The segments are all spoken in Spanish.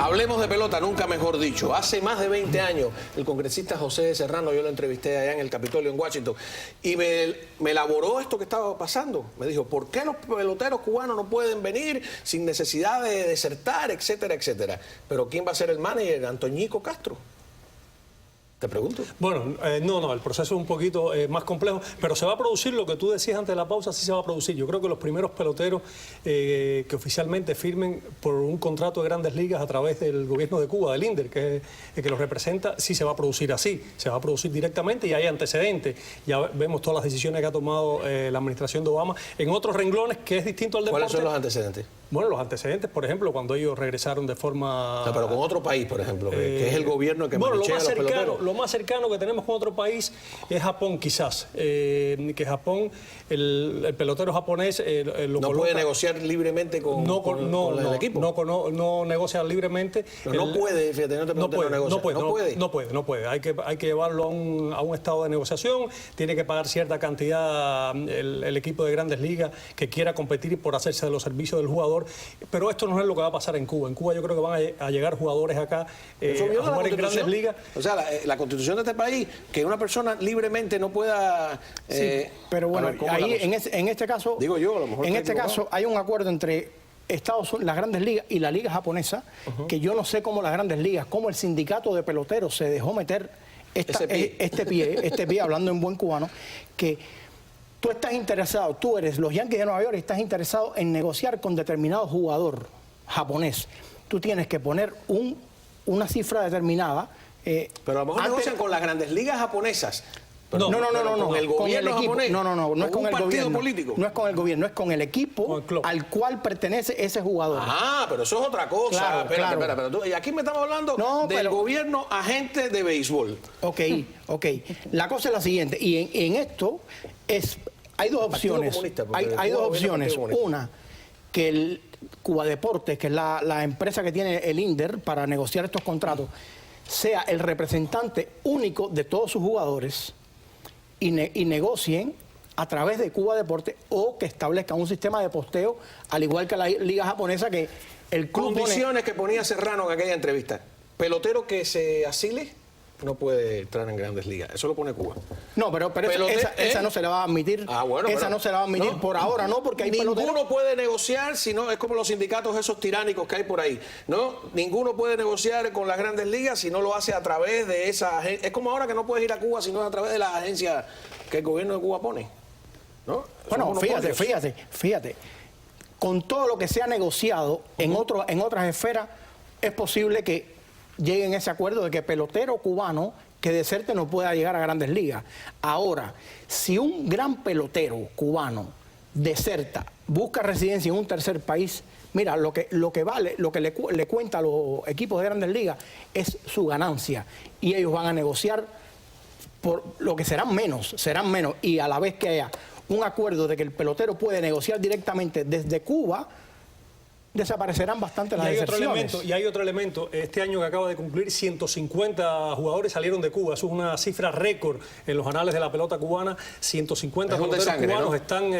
Hablemos de pelota, nunca mejor dicho. Hace más de 20 años, el congresista José Serrano, yo lo entrevisté allá en el Capitolio en Washington, y me elaboró esto que estaba pasando. Me dijo, ¿por qué los peloteros cubanos no pueden venir sin necesidad de desertar, etcétera, etcétera? Pero ¿quién va a ser el manager? Antoñico Castro. Te pregunto. Bueno, no, el proceso es un poquito más complejo, pero se va a producir lo que tú decías antes de la pausa, sí se va a producir. Yo creo que los primeros peloteros que oficialmente firmen por un contrato de Grandes Ligas a través del gobierno de Cuba, del INDER, que los representa, sí se va a producir así, se va a producir directamente y hay antecedentes. Ya vemos todas las decisiones que ha tomado la administración de Obama en otros renglones que es distinto al deporte. ¿Cuáles son los antecedentes? Bueno, los antecedentes, por ejemplo, cuando ellos regresaron de forma... No, pero con otro país, por ejemplo, que es el gobierno que manchea a los peloteros. Lo más cercano que tenemos con otro país es Japón, quizás. Que Japón, el pelotero japonés no puede negociar libremente con el equipo. No negocia libremente. Pero no puede, fíjate, no puede. Hay que llevarlo a un estado de negociación. Tiene que pagar cierta cantidad el equipo de Grandes Ligas que quiera competir por hacerse de los servicios del jugador. Pero esto no es lo que va a pasar en Cuba. En Cuba yo creo que van a llegar jugadores acá a jugar en Grandes Ligas. O sea, la constitución de este país, que una persona libremente no pueda... sí, pero bueno, ahí en este caso... Digo yo, a lo mejor... En este caso hay un acuerdo entre Estados Unidos, las Grandes Ligas y la Liga Japonesa, que yo no sé cómo las Grandes Ligas, cómo el sindicato de peloteros se dejó meter este pie, hablando en buen cubano, que... Tú estás interesado, tú eres los Yankees de Nueva York y estás interesado en negociar con determinado jugador japonés. Tú tienes que poner una cifra determinada. Pero a lo mejor negocian con las Grandes Ligas japonesas. No, con el gobierno japonés. No es con el gobierno político. No es con el gobierno, es con el equipo al cual pertenece ese jugador. Ah, pero eso es otra cosa. Espera. Y aquí me estamos hablando del gobierno agente de béisbol. Ok. La cosa es la siguiente, y en esto hay dos opciones. Hay dos opciones. Una, que el Cuba Deportes, que es la empresa que tiene el INDER para negociar estos contratos, sea el representante único de todos sus jugadores y negocien a través de Cuba Deportes, o que establezcan un sistema de posteo, al igual que la liga japonesa, que el club condiciones que ponía Serrano en aquella entrevista. Pelotero que se asile no puede entrar en Grandes Ligas. Eso lo pone Cuba. No, pero esa no se la va a admitir. No se la va a admitir por ahora, no, porque hay ninguno puede negociar, sino es como los sindicatos esos tiránicos que hay por ahí. No, ninguno puede negociar con las Grandes Ligas si no lo hace a través de esa agencia. Es como ahora que no puedes ir a Cuba si no es a través de las agencias que el gobierno de Cuba pone. ¿No? Bueno, fíjate. Con todo lo que se ha negociado en otras esferas, es posible que lleguen a ese acuerdo de que pelotero cubano que deserte no pueda llegar a Grandes Ligas. Ahora, si un gran pelotero cubano deserta, busca residencia en un tercer país, mira, lo que vale, lo que le cuenta a los equipos de Grandes Ligas es su ganancia, y ellos van a negociar por lo que serán menos, y a la vez que haya un acuerdo de que el pelotero puede negociar directamente desde Cuba, desaparecerán bastante las deserciones. Y hay otro elemento. Este año que acaba de concluir, 150 jugadores salieron de Cuba. Eso es una cifra récord en los anales de la pelota cubana. 150 peloteros cubanos están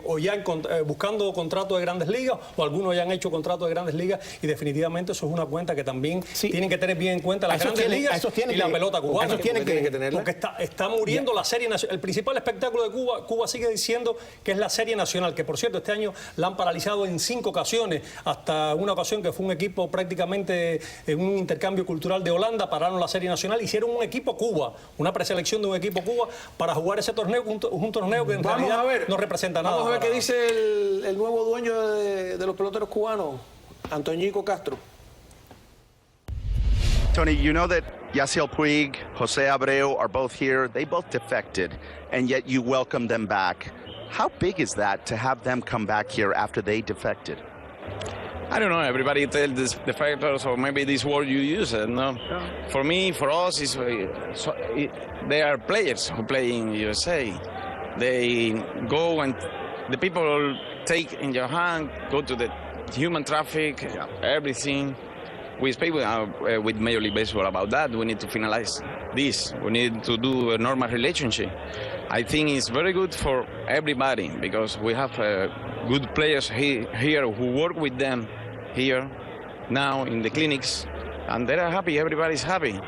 o ya buscando contratos de Grandes Ligas, o algunos ya han hecho contratos de Grandes Ligas, y definitivamente eso es una cuenta que también tienen que tener bien en cuenta las Grandes Ligas y la pelota cubana. Eso tienen que tenerla. Porque está muriendo la serie nacional. El principal espectáculo de Cuba, Cuba sigue diciendo que es la serie nacional, que por cierto este año la han paralizado en 5 ocasiones. Hasta una ocasión que fue un equipo prácticamente en un intercambio cultural de Holanda, pararon la serie nacional, hicieron un equipo Cuba, una preselección de un equipo Cuba para jugar ese torneo, un torneo que en realidad no representa nada. Vamos a ver qué dice el nuevo dueño de los peloteros cubanos, Antoñico Castro. Tony, you know that Yasiel Puig, Jose Abreu are both here. They both defected, and yet you welcome them back. How big is that to have them come back here after they defected? I don't know. Everybody tells this, the factors, or maybe this word you use. No, for me, for us, they are players who play in USA. They go and the people take in your hand, go to the human traffic, everything. We speak with Major League Baseball about that. We need to finalize this. We need to do a normal relationship. I think it's very good for everybody because we have good players here who work with them here, now in the clinics, and they are happy. Everybody's happy.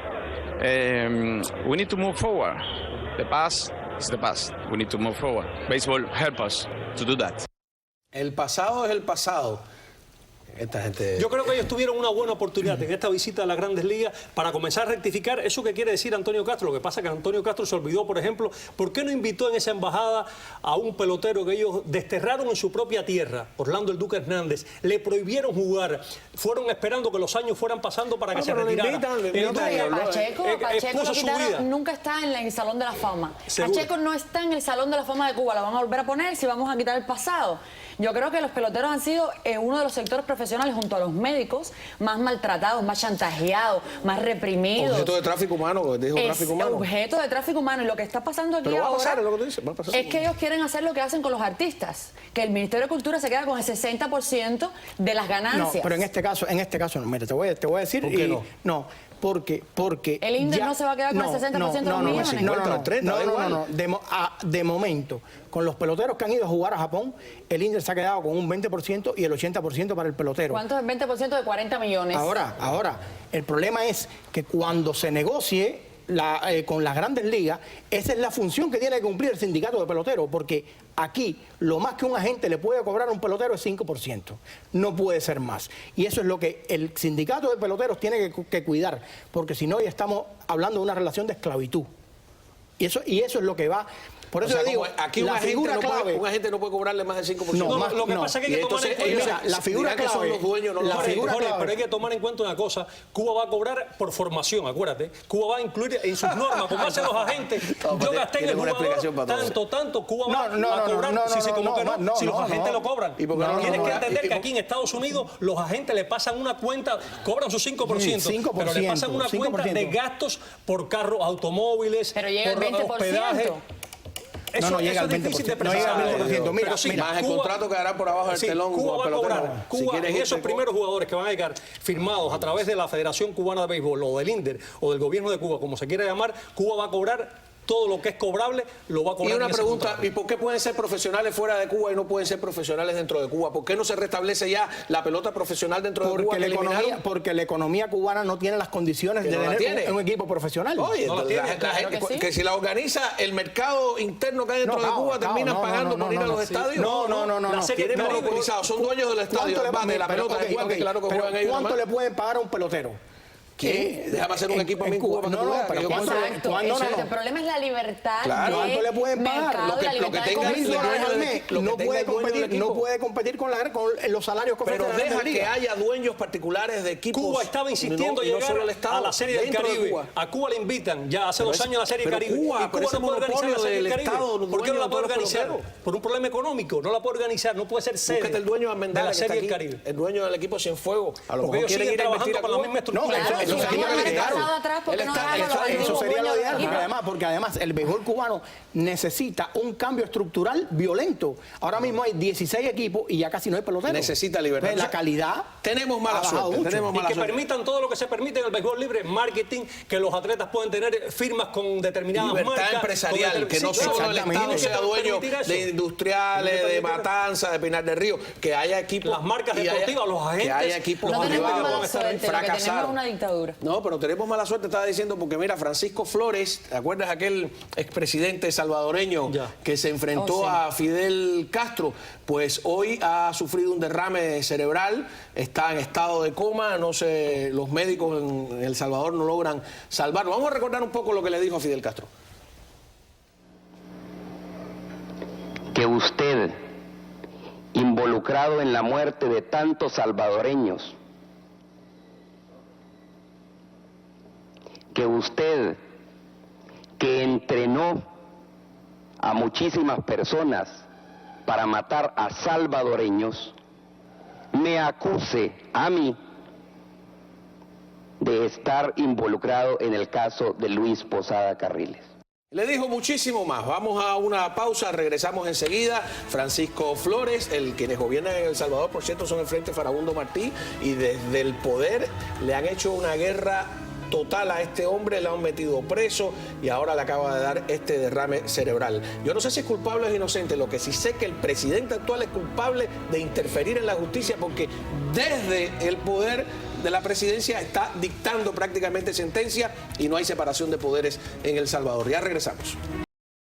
We need to move forward. The past is the past. We need to move forward. Baseball help us to do that. El pasado es el pasado. Esta gente... Yo creo que ellos tuvieron una buena oportunidad en esta visita a las Grandes Ligas para comenzar a rectificar eso que quiere decir Antonio Castro. Lo que pasa es que Antonio Castro se olvidó, por ejemplo, ¿por qué no invitó en esa embajada a un pelotero que ellos desterraron en su propia tierra, Orlando el Duque Hernández? Le prohibieron jugar. Fueron esperando que los años fueran pasando para que se retirara. Pacheco lo quitaron, nunca está en el Salón de la Fama. Seguro. Pacheco no está en el Salón de la Fama de Cuba. Lo van a volver a poner si vamos a quitar el pasado. Yo creo que los peloteros han sido uno de los sectores profesionales junto a los médicos más maltratados, más chantajeados, más reprimidos. Objeto de tráfico humano, dijo tráfico humano. Objeto de tráfico humano. Y lo que está pasando aquí Pero va a ahora pasar, es lo que tú dices, va a pasar. es que ellos quieren hacer lo que hacen con los artistas, que el Ministerio de Cultura se queda con el 60% de las ganancias. No, pero en este caso no. Mira, te voy a decir. ¿Por qué no? No, porque el INDER no se va a quedar con el 60% de los millones. No. De momento, con los peloteros que han ido a jugar a Japón, el INDER se ha quedado con un 20% y el 80% para el pelotero. ¿Cuánto es el 20% de 40 millones? Ahora, el problema es que cuando se negocie con las Grandes Ligas, esa es la función que tiene que cumplir el sindicato de peloteros, porque aquí lo más que un agente le puede cobrar a un pelotero es 5%, no puede ser más. Y eso es lo que el sindicato de peloteros tiene que cuidar, porque si no ya estamos hablando de una relación de esclavitud. Y eso es lo que va... Por eso digo, aquí un agente no puede cobrarle más del 5%. Lo que pasa es que hay que tomar en cuenta... la figura clave, son los dueños, no los pero hay que tomar en cuenta una cosa. Cuba va a cobrar por formación, acuérdate. Cuba va a incluir en sus normas, como hacen los agentes. Yo gasté en el jugador tanto. Cuba va a cobrar, si los agentes lo cobran. Tienes que entender que aquí en Estados Unidos los agentes le pasan una cuenta, cobran su 5%, pero le pasan una cuenta de gastos por carros, automóviles, por hospedaje. No llega al 20%. No llega al 20%. Mira, más el contrato quedará por abajo del telón. Cuba va a cobrar. Cuba, en esos primeros jugadores que van a llegar firmados a través de la Federación Cubana de Béisbol o del INDER o del gobierno de Cuba, como se quiera llamar, Cuba va a cobrar todo lo que es cobrable, lo va a cobrar. Y una pregunta, ¿y por qué pueden ser profesionales fuera de Cuba y no pueden ser profesionales dentro de Cuba? ¿Por qué no se restablece ya la pelota profesional dentro de Cuba? Porque la economía cubana no tiene las condiciones de tener un equipo profesional. Oye, que si la organiza el mercado interno que hay dentro de Cuba, terminan pagando por ir a los estadios. No. Tienen monopolizado, son dueños del estadio, de la pelota de Cuba, que claro que juegan ellos. ¿Cuánto le pueden pagar a un pelotero? Déjame hacer un equipo en Cuba. El problema es la libertad. ¿Cuánto le pueden pagar? Lo que tenga no puede competir con los salarios que ofrecen. Pero deja que haya dueños particulares de equipos. Cuba estaba insistiendo en llegar a la Serie del Caribe. A Cuba le invitan ya hace 2 años a la Serie del Caribe. Cuba no puede organizar la Serie del Caribe. ¿Por qué no la puede organizar? Por un problema económico. No la puede organizar. No puede ser sede el dueño de la Serie del Caribe. El dueño del equipo Cienfuegos. Porque ellos siguen trabajando con la misma estructura. Eso sería lo ideal, porque además el béisbol cubano necesita un cambio estructural violento. Ahora mismo hay 16 equipos y ya casi no hay peloteros. Necesita libertad. La calidad. Tenemos mala suerte. Y que permitan todo lo que se permite en el béisbol libre, marketing, que los atletas pueden tener firmas con determinadas marcas. Libertad empresarial, que no solo el Estado sea dueño de industriales, de Matanza, de Pinar del Río, que haya equipos. Las marcas deportivas, los agentes. Que haya equipos privados fracasaron. Una dictadura. No, pero tenemos mala suerte, estaba diciendo, porque mira, Francisco Flores, ¿te acuerdas aquel expresidente salvadoreño que se enfrentó a Fidel Castro? Pues hoy ha sufrido un derrame cerebral, está en estado de coma, no sé, los médicos en El Salvador no logran salvarlo. Vamos a recordar un poco lo que le dijo a Fidel Castro. Que usted, involucrado en la muerte de tantos salvadoreños, que usted, que entrenó a muchísimas personas para matar a salvadoreños, me acuse a mí de estar involucrado en el caso de Luis Posada Carriles. Le dijo muchísimo más. Vamos a una pausa, regresamos enseguida. Francisco Flores, quienes gobiernan en El Salvador, por cierto, son el Frente Farabundo Martí, y desde el poder le han hecho una guerra total a este hombre, le han metido preso y ahora le acaba de dar este derrame cerebral. Yo no sé si es culpable o es inocente, lo que sí sé que el presidente actual es culpable de interferir en la justicia, porque desde el poder de la presidencia está dictando prácticamente sentencia y no hay separación de poderes en El Salvador. Ya regresamos.